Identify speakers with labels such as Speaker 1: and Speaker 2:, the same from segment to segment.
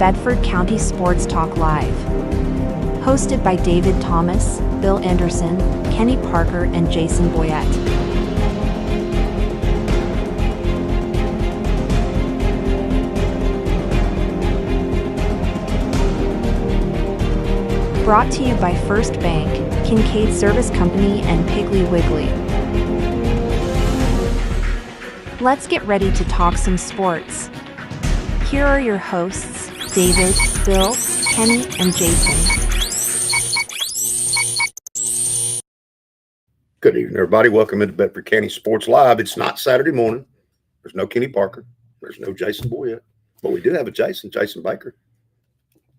Speaker 1: Bedford County Sports Talk Live. Hosted by David Thomas, Bill Anderson, Kenny Parker, and Jason Boyette. Brought to you by First Bank, Kincaid Service Company, and Piggly Wiggly. Let's get ready to talk some sports. Here are your hosts, David, Bill, Kenny, and Jason.
Speaker 2: Good evening, everybody. Welcome into Bedford County Sports Live. It's not Saturday morning. There's no Kenny Parker. There's no Jason Boyette. But we do have a Jason Baker.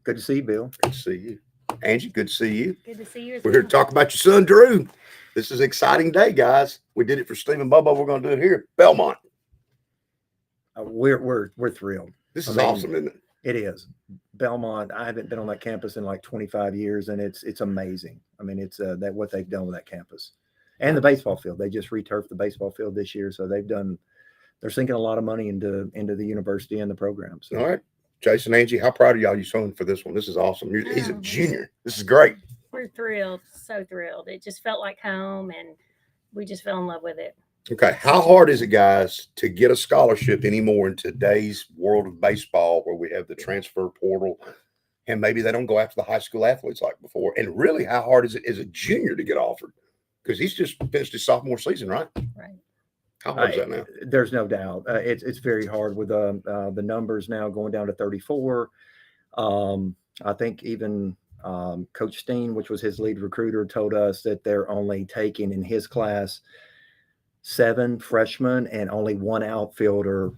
Speaker 3: Good to see you, Bill.
Speaker 2: Good to see you. Angie, good to see you.
Speaker 4: Good to see you as
Speaker 2: We're
Speaker 4: well.
Speaker 2: here to talk about your son, Drew. This is an exciting day, guys. We did it for Steve and Bubba. We're going to do it here at Belmont.
Speaker 3: We're thrilled.
Speaker 2: This is awesome, isn't it?
Speaker 3: It is. Belmont, I haven't been on that campus in like 25 years, and it's amazing. I mean, it's that what they've done with that campus. And the baseball field. They just returfed the baseball field this year, so they're sinking a lot of money into the university and the program. So.
Speaker 2: All right. Jason, Angie, how proud of y'all you son for this one? This is awesome. He's a junior. This is great.
Speaker 4: We're thrilled, so thrilled. It just felt like home, and we just fell in love with it.
Speaker 2: Okay. How hard is it, guys, to get a scholarship anymore in today's world of baseball where we have the transfer portal and maybe they don't go after the high school athletes like before? And really, how hard is it as a junior to get offered? Because he's just finished his sophomore season, right?
Speaker 4: Right.
Speaker 2: How hard is that now?
Speaker 3: There's no doubt. It's very hard with the numbers now going down to 34. I think even Coach Steen, which was his lead recruiter, told us that they're only taking in his class 7 freshmen and only 1 outfielder.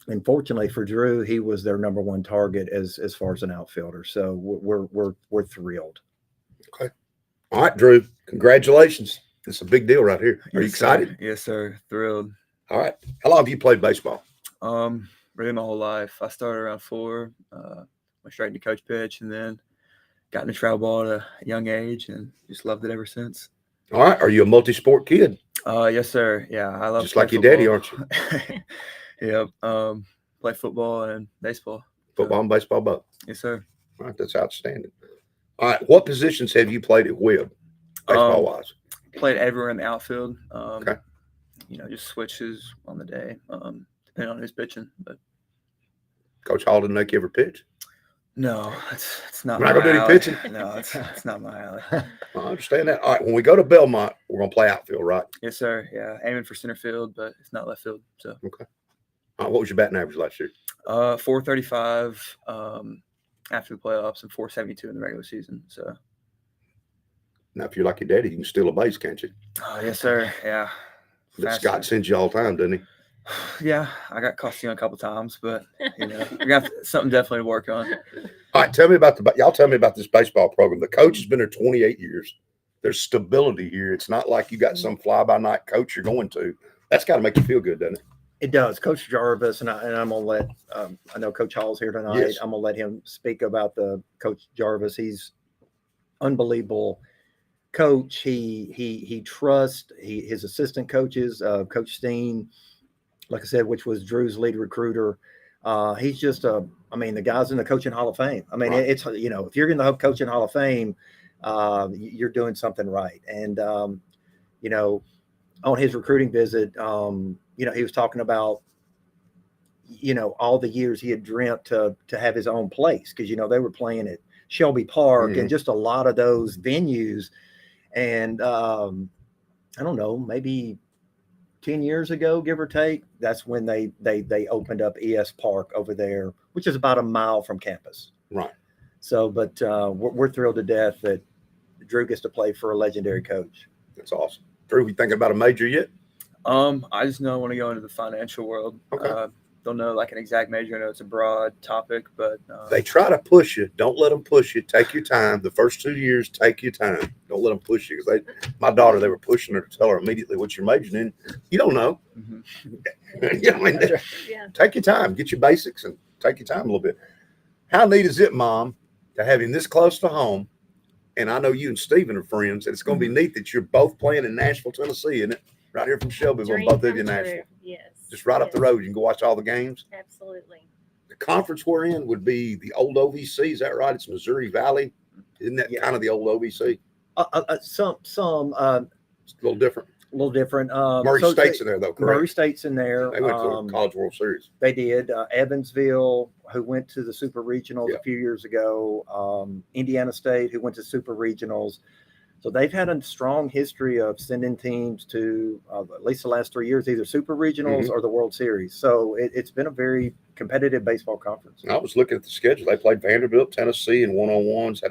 Speaker 3: And fortunately for Drew, he was their number 1 target as far as an outfielder. So we're thrilled.
Speaker 2: Okay. All right, Drew. Congratulations. It's a big deal right here. Are you excited?
Speaker 5: Sir. Yes, sir. Thrilled.
Speaker 2: All right. How long have you played baseball?
Speaker 5: Really my whole life. I started around 4, went straight into coach pitch, and then got into travel ball at a young age, and just loved it ever since.
Speaker 2: All right. Are you a multi-sport kid?
Speaker 5: Yes, sir. Yeah, I love
Speaker 2: just like your daddy, aren't you?
Speaker 5: Yep. Play football and baseball.
Speaker 2: Football and baseball both.
Speaker 5: Yes, sir.
Speaker 2: All right. That's outstanding. All right. What positions have you played at Webb, baseball-wise?
Speaker 5: Played everywhere in the outfield.
Speaker 2: Okay.
Speaker 5: Just switches on the day, depending on who's pitching. But
Speaker 2: Coach Hall didn't make you ever pitch?
Speaker 5: No, it's not.
Speaker 2: We're not gonna do any pitching?
Speaker 5: No, it's not my alley.
Speaker 2: I understand that. All right. When we go to Belmont, we're going to play outfield, right?
Speaker 5: Yes, sir. Yeah, aiming for center field, but it's not left field. So
Speaker 2: okay. All right, what was your batting average last year?
Speaker 5: 435 after the playoffs and 472 in the regular season. So
Speaker 2: now, if you're like your daddy, you can steal a base, can't you?
Speaker 5: Oh, yes, sir. Yeah.
Speaker 2: But Scott sends you all the time, doesn't he?
Speaker 5: Yeah, I got cost a couple times, but we got something definitely to work on.
Speaker 2: All right, tell me about this baseball program. The coach has been there 28 years. There's stability here. It's not like you got some fly-by-night coach you're going to. That's got to make you feel good, doesn't it?
Speaker 3: It does. Coach Jarvis, and I'm going to let I know Coach Hall's here tonight.
Speaker 2: Yes.
Speaker 3: I'm going to let him speak about the Coach Jarvis. He's unbelievable coach. He trusts his assistant coaches, Coach Steen, like I said, which was Drew's lead recruiter. He's just the guy's in the coaching Hall of Fame. I mean,
Speaker 2: right.
Speaker 3: It's if you're in the coaching Hall of Fame, you're doing something right. And on his recruiting visit, he was talking about all the years he had dreamt to have his own place, because they were playing at Shelby Park and just a lot of those venues. And I don't know, maybe 10 years ago, give or take, that's when they opened up ES Park over there, which is about a mile from campus.
Speaker 2: Right.
Speaker 3: So, but we're thrilled to death that Drew gets to play for a legendary coach.
Speaker 2: That's awesome. Drew, you thinking about a major yet?
Speaker 5: I just know I want to go into the financial world.
Speaker 2: Okay.
Speaker 5: Don't know like an exact major. I know it's a broad topic, but
Speaker 2: they try to push you. Don't let them push you. Take your time. The first 2 years, take your time. Don't let them push you. Because my daughter, they were pushing her to tell her immediately what you're majoring in. You don't know.
Speaker 4: Yeah.
Speaker 2: Take your time. Get your basics and take your time a little bit. How neat is it, Mom, to have him this close to home? And I know you and Steven are friends. And it's going to be neat that you're both playing in Nashville, Tennessee, isn't it? Right here from Shelbyville, both of you in Nashville.
Speaker 4: Yes.
Speaker 2: Just right up the road. You can go watch all the games.
Speaker 4: Absolutely.
Speaker 2: the conference we're in would be the old OVC. Is that right? It's Missouri Valley. Isn't that kind of the old OVC?
Speaker 3: Some
Speaker 2: It's a little different.
Speaker 3: a little different.
Speaker 2: Murray State's in there, though, correct?
Speaker 3: Murray State's in there.
Speaker 2: They went to the College World Series.
Speaker 3: They did. Evansville, who went to the Super Regionals a few years ago. Indiana State, who went to Super Regionals. So they've had a strong history of sending teams to at least the last 3 years, either Super Regionals or the World Series. So it's been a very competitive baseball conference.
Speaker 2: I was looking at the schedule. They played Vanderbilt, Tennessee in one-on-ones.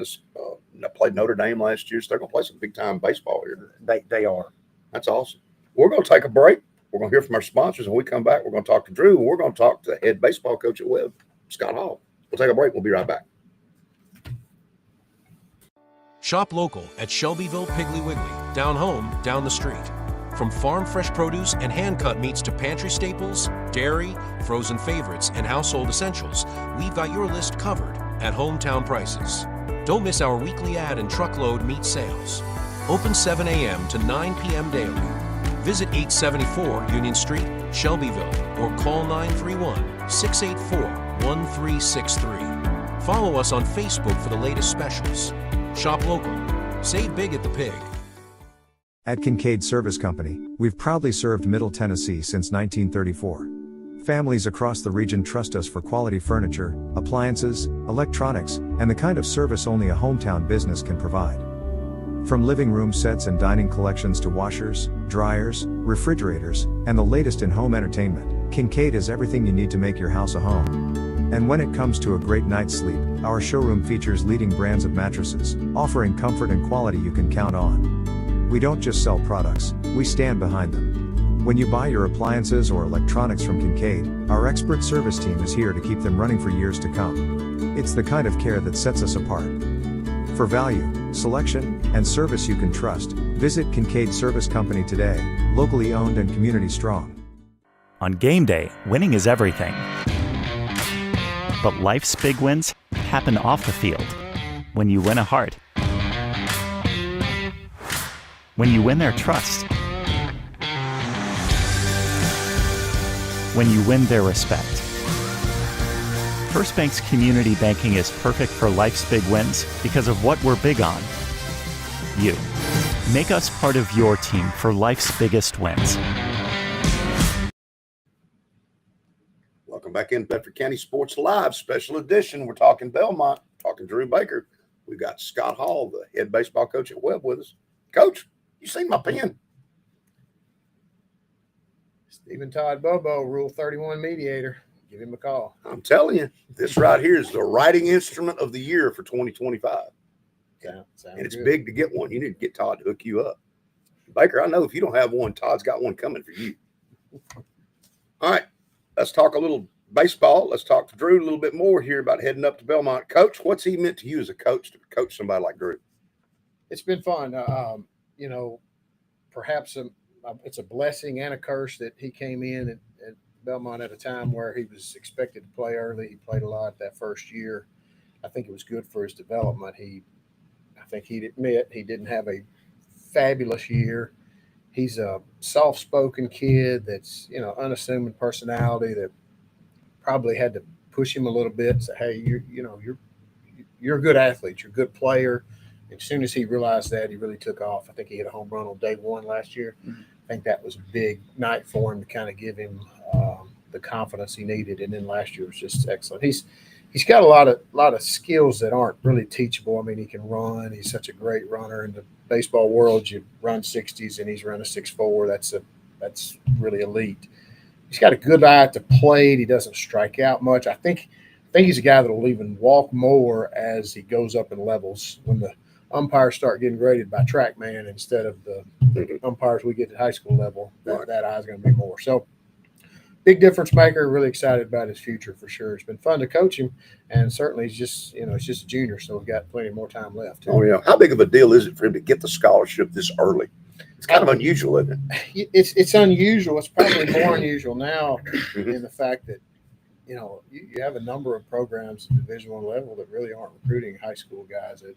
Speaker 2: Played Notre Dame last year. So they're going to play some big-time baseball here.
Speaker 3: They are.
Speaker 2: That's awesome. We're going to take a break. We're going to hear from our sponsors. When we come back, we're going to talk to Drew. And we're going to talk to the head baseball coach at Webb, Scott Hall. We'll take a break. We'll be right back.
Speaker 6: Shop local at Shelbyville Piggly Wiggly, down home, down the street. From farm fresh produce and hand-cut meats to pantry staples, dairy, frozen favorites, and household essentials, we've got your list covered at hometown prices. Don't miss our weekly ad and truckload meat sales. Open 7 a.m. to 9 p.m. daily. Visit 874 Union Street, Shelbyville, or call 931-684-1363. Follow us on Facebook for the latest specials. Shop local. Save big at the Pig.
Speaker 7: At Kincaid Service Company, we've proudly served Middle Tennessee since 1934. Families across the region trust us for quality furniture, appliances, electronics, and the kind of service only a hometown business can provide. From living room sets and dining collections to washers, dryers, refrigerators, and the latest in home entertainment, Kincaid has everything you need to make your house a home. And when it comes to a great night's sleep, our showroom features leading brands of mattresses, offering comfort and quality you can count on. We don't just sell products, we stand behind them. When you buy your appliances or electronics from Kincaid, our expert service team is here to keep them running for years to come. It's the kind of care that sets us apart. For value, selection, and service you can trust, visit Kincaid Service Company today, locally owned and community strong.
Speaker 8: On game day, winning is everything. But life's big wins happen off the field. When you win a heart. When you win their trust. When you win their respect. First Bank's community banking is perfect for life's big wins because of what we're big on. You. Make us part of your team for life's biggest wins.
Speaker 2: Welcome back in Bedford County Sports Live special edition. We're talking Belmont, talking Drew Baker. We've got Scott Hall, the head baseball coach at Webb, with us. Coach, you seen my pen?
Speaker 9: Stephen Todd Bobo, Rule 31 mediator. Give him a call.
Speaker 2: I'm telling you, this right here is the writing instrument of the year for 2025.
Speaker 9: Sounds
Speaker 2: and it's
Speaker 9: good.
Speaker 2: big to get one. You need to get Todd to hook you up. Baker, I know if you don't have one, Todd's got one coming for you. All right, let's talk a little baseball. Let's talk to Drew a little bit more here about heading up to Belmont. Coach, what's he meant to you as a coach to coach somebody like Drew?
Speaker 9: It's been fun. Perhaps it's a blessing and a curse that he came in at Belmont at a time where he was expected to play early. He played a lot that first year. I think it was good for his development. I think he'd admit he didn't have a fabulous year. He's a soft-spoken kid that's, unassuming personality that probably had to push him a little bit. Say, hey, you're a good athlete. You're a good player. And as soon as he realized that, he really took off. I think he hit a home run on day one last year. Mm-hmm. I think that was a big night for him to kind of give him the confidence he needed. And then last year was just excellent. He's got a lot of skills that aren't really teachable. I mean, he can run. He's such a great runner. In the baseball world, you run 60s, and he's running a 6'4". That's really elite. He's got a good eye at the plate. He doesn't strike out much. I think he's a guy that will even walk more as he goes up in levels. When the umpires start getting graded by TrackMan instead of the umpires we get at high school level, that eye is going to be more. So, big difference maker. Really excited about his future for sure. It's been fun to coach him, and certainly he's just a junior, so we've got plenty more time left.
Speaker 2: Oh yeah, how big of a deal is it for him to get the scholarship this early? It's kind of unusual, isn't
Speaker 9: it? It's unusual. It's probably more unusual now in the fact that you have a number of programs at Division I level that really aren't recruiting high school guys at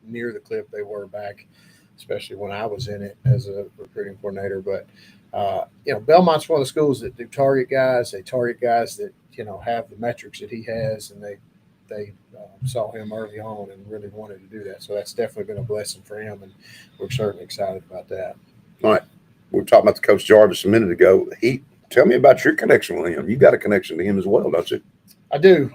Speaker 9: near the clip they were back, especially when I was in it as a recruiting coordinator. But Belmont's one of the schools that do target guys. They target guys that have the metrics that he has, and they saw him early on and really wanted to do that. So that's definitely been a blessing for him, and we're certainly excited about that.
Speaker 2: All right. We were talking about the Coach Jarvis a minute ago. Tell me about your connection with him. You got a connection to him as well, don't you?
Speaker 9: I do.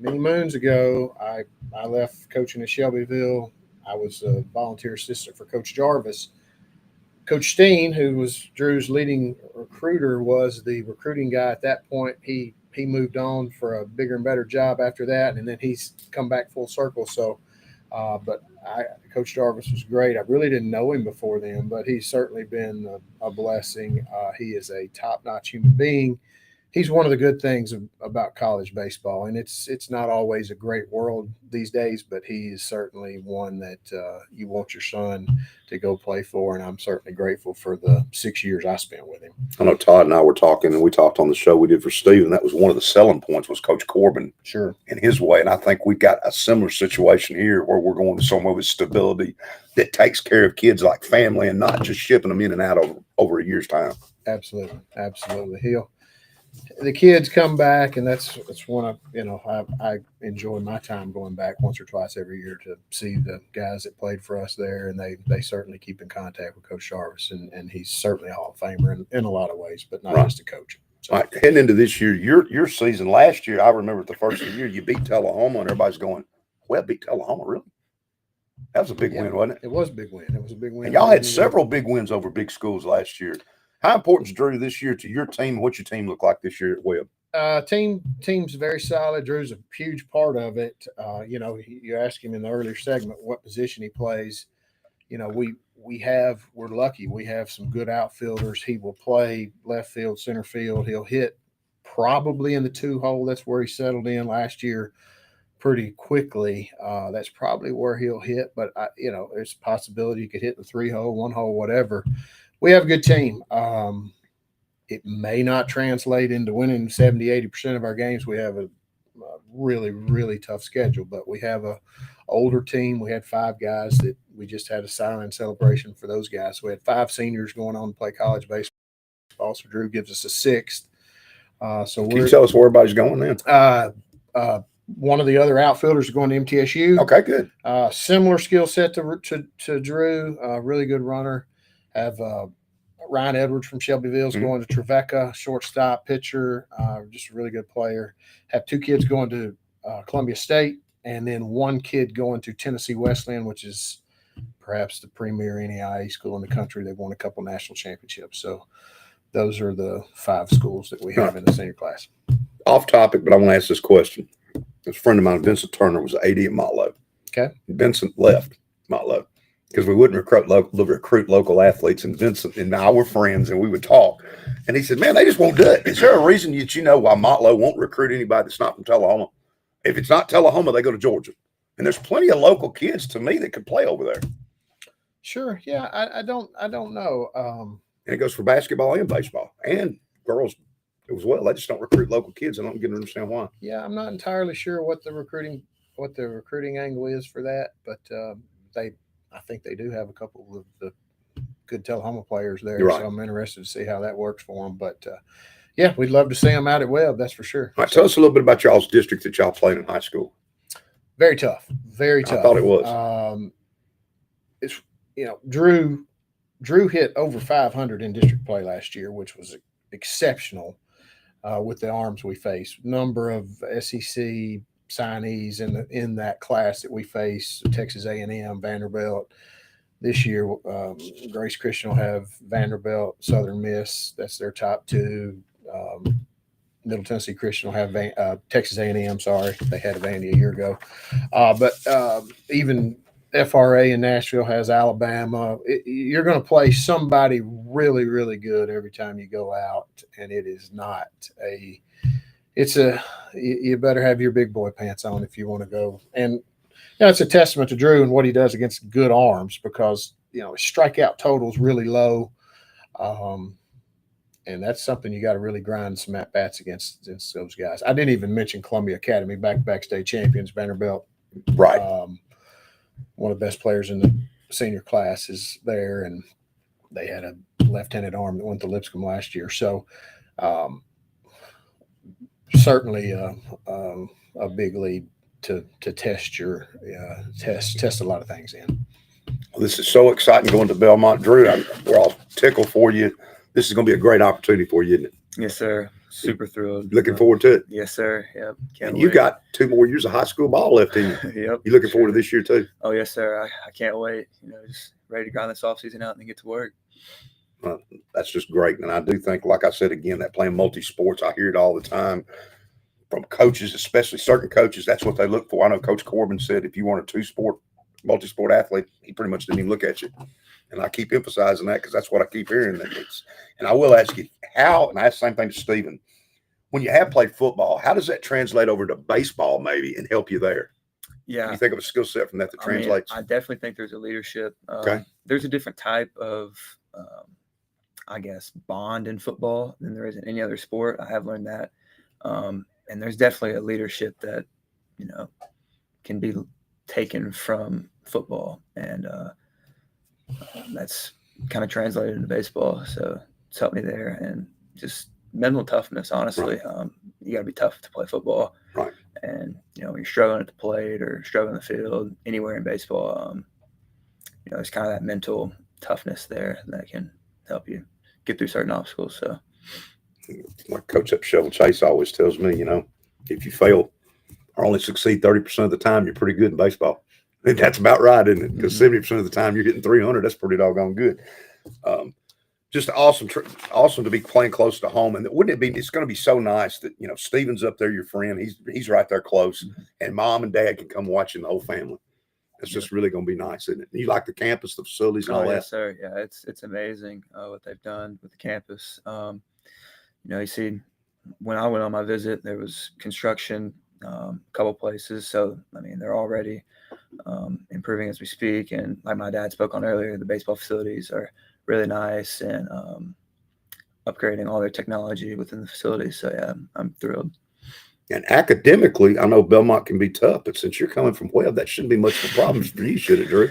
Speaker 9: Many moons ago, I left coaching at Shelbyville. I was a volunteer assistant for Coach Jarvis. Coach Steen, who was Drew's leading recruiter, was the recruiting guy at that point. He moved on for a bigger and better job after that, and then he's come back full circle. So, Coach Jarvis was great. I really didn't know him before then, but he's certainly been a blessing. He is a top-notch human being. He's one of the good things about college baseball, and it's not always a great world these days, but he is certainly one that you want your son to go play for, and I'm certainly grateful for the 6 years I spent with him.
Speaker 2: I know Todd and I were talking, and we talked on the show we did for Steve, and that was one of the selling points was Coach Corbin.
Speaker 9: Sure.
Speaker 2: In his way, and I think we've got a similar situation here where we're going to somewhere with stability that takes care of kids like family and not just shipping them in and out over a year's time.
Speaker 9: Absolutely. The kids come back, and that's one of I enjoy my time going back once or twice every year to see the guys that played for us there, and they certainly keep in contact with Coach Jarvis, and he's certainly a Hall of Famer in a lot of ways, but not just a coach. So.
Speaker 2: All right, heading into this year, your season last year, I remember at the first of the year you beat Tullahoma, and everybody's going, "Well, beat Tullahoma, really?" That was a big win, wasn't it?
Speaker 9: It was a big win. It was a big win.
Speaker 2: And y'all had several big wins over big schools last year. How important is Drew this year to your team? What's your team look like this year at Webb?
Speaker 9: Team's very solid. Drew's a huge part of it. You asked him in the earlier segment what position he plays. We're lucky. We have some good outfielders. He will play left field, center field. He'll hit probably in the 2-hole. That's where he settled in last year pretty quickly. That's probably where he'll hit, but there's a possibility he could hit the 3-hole, 1-hole, whatever. We have a good team. It may not translate into winning 70-80% of our games. We have a really, really tough schedule, but we have a older team. We had 5 guys that we just had a silent celebration for those guys. We had 5 seniors going on to play college baseball. So Drew gives us a 6th. Can
Speaker 2: you tell us where everybody's going then?
Speaker 9: One of the other outfielders is going to MTSU.
Speaker 2: Okay, good.
Speaker 9: Similar skill set to Drew. Really good runner. Have Ryan Edwards from Shelbyville is going to Trevecca, shortstop, pitcher, just a really good player. Have 2 kids going to Columbia State, and then 1 kid going to Tennessee Wesleyan, which is perhaps the premier NAIA school in the country. They've won a couple national championships. So those are the 5 schools that we have in the senior class.
Speaker 2: Off topic, but I want to ask this question. A friend of mine, Vincent Turner, was AD at Motlow.
Speaker 9: Okay.
Speaker 2: Vincent left Motlow because we wouldn't recruit local athletes. And Vincent and I were friends, and we would talk. And he said, "Man, they just won't do it. Is there a reason that why Motlow won't recruit anybody that's not from Tullahoma? If it's not Tullahoma, they go to Georgia. And there's plenty of local kids to me that could play over there."
Speaker 9: Sure. Yeah. I don't know.
Speaker 2: And it goes for basketball and baseball and girls as well. They just don't recruit local kids. I don't get to understand why.
Speaker 9: Yeah, I'm not entirely sure what the recruiting angle is for that, but I think they do have a couple of the good Tullahoma players there.
Speaker 2: Right.
Speaker 9: So I'm interested to see how that works for them. But yeah, we'd love to see them out at Webb. That's for sure.
Speaker 2: All right, tell us a little bit about y'all's district that y'all played in high school.
Speaker 9: Very tough. Very tough.
Speaker 2: I thought it was.
Speaker 9: It's Drew hit over 500 in district play last year, which was exceptional with the arms we faced. Number of SEC signees in that class that we face: Texas A&M, Vanderbilt. This year, Grace Christian will have Vanderbilt, Southern Miss. That's their top 2. Middle Tennessee Christian will have Texas A&M. Sorry, they had Vandy a year ago. But even FRA in Nashville has Alabama. You're going to play somebody really, really good every time you go out, and it is not a. You better have your big boy pants on if you want to go. And it's a testament to Drew and what he does against good arms, because his strikeout total is really low, and that's something you got to really grind some at bats against those guys. I didn't even mention Columbia Academy, back-to-back state champions, Vanderbilt.
Speaker 2: Right.
Speaker 9: One of the best players in the senior class is there, and They had a left-handed arm that went to Lipscomb last year. So certainly a big lead to test your test a lot of things in.
Speaker 2: Well, this is so exciting going to Belmont, Drew. We're all tickled for you. This is going to be a great opportunity for you, isn't it?
Speaker 5: Yes, sir. Super thrilled.
Speaker 2: Looking forward to it.
Speaker 5: Yes, sir. Yep.
Speaker 2: And you got 2 more years of high school ball left in you.
Speaker 5: Yep.
Speaker 2: You looking forward to this year too?
Speaker 5: Oh, yes, sir. I can't wait. Just ready to grind this offseason out and then get to work.
Speaker 2: That's just great. And I do think, like I said, again, that playing multi-sports, I hear it all the time from coaches, especially certain coaches. That's what they look for. I know Coach Corbin said if you want a multi-sport athlete, he pretty much didn't even look at you. And I keep emphasizing that because that's what I keep hearing. And I will ask you how, and I ask the same thing to Stephen, when you have played football, how does that translate over to baseball maybe and help you there?
Speaker 5: Yeah.
Speaker 2: You think of a skill set from that translates?
Speaker 5: I definitely think there's a leadership.
Speaker 2: Okay.
Speaker 5: There's a different type of, I guess, bond in football than there is in any other sport. I have learned that. And there's definitely a leadership that, can be taken from football. And that's kind of translated into baseball. So it's helped me there. And just mental toughness, honestly.
Speaker 2: Right.
Speaker 5: You got to be tough to play football.
Speaker 2: Right.
Speaker 5: And, when you're struggling at the plate or struggling in the field, anywhere in baseball, there's kind of that mental toughness there that can help you get through certain obstacles. So,
Speaker 2: my coach up Shovel Chase always tells me, if you fail or only succeed 30% of the time, you're pretty good in baseball. And that's about right, isn't it? Because 70% of the time you're hitting 300, that's pretty doggone good. Just awesome to be playing close to home. And wouldn't it be, it's going to be so nice that, Steven's up there, your friend, he's right there close, and mom and dad can come watching the whole family. It's just really going to be nice, isn't it? You like the campus, the facilities, and all that?
Speaker 5: Yes, sir. Yeah, it's amazing what they've done with the campus. You see, when I went on my visit, there was construction a couple places. So, they're already improving as we speak. And like my dad spoke on earlier, the baseball facilities are really nice and upgrading all their technology within the facility. So, yeah, I'm thrilled.
Speaker 2: And academically, I know Belmont can be tough, but since you're coming from Webb, that shouldn't be much of a problem for you, should it, Drew?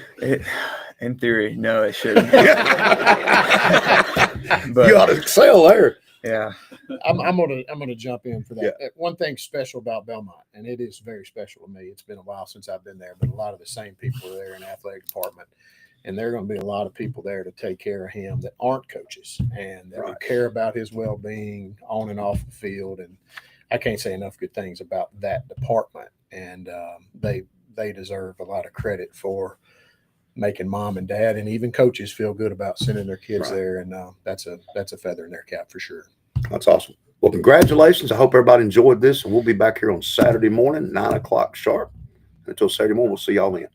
Speaker 5: In theory, no, it shouldn't.
Speaker 2: But you ought to excel there.
Speaker 5: Yeah.
Speaker 9: I'm gonna jump in for that. Yeah. One thing special about Belmont, and it is very special to me. It's been a while since I've been there, but a lot of the same people are there in the athletic department. And there are going to be a lot of people there to take care of him that aren't coaches and that will care about his well-being on and off the field. And I can't say enough good things about that department. And they deserve a lot of credit for making mom and dad and even coaches feel good about sending their kids there. And that's a feather in their cap for sure.
Speaker 2: That's awesome. Well, congratulations. I hope everybody enjoyed this. And we'll be back here on Saturday morning, 9 o'clock sharp. Until Saturday morning, we'll see y'all then.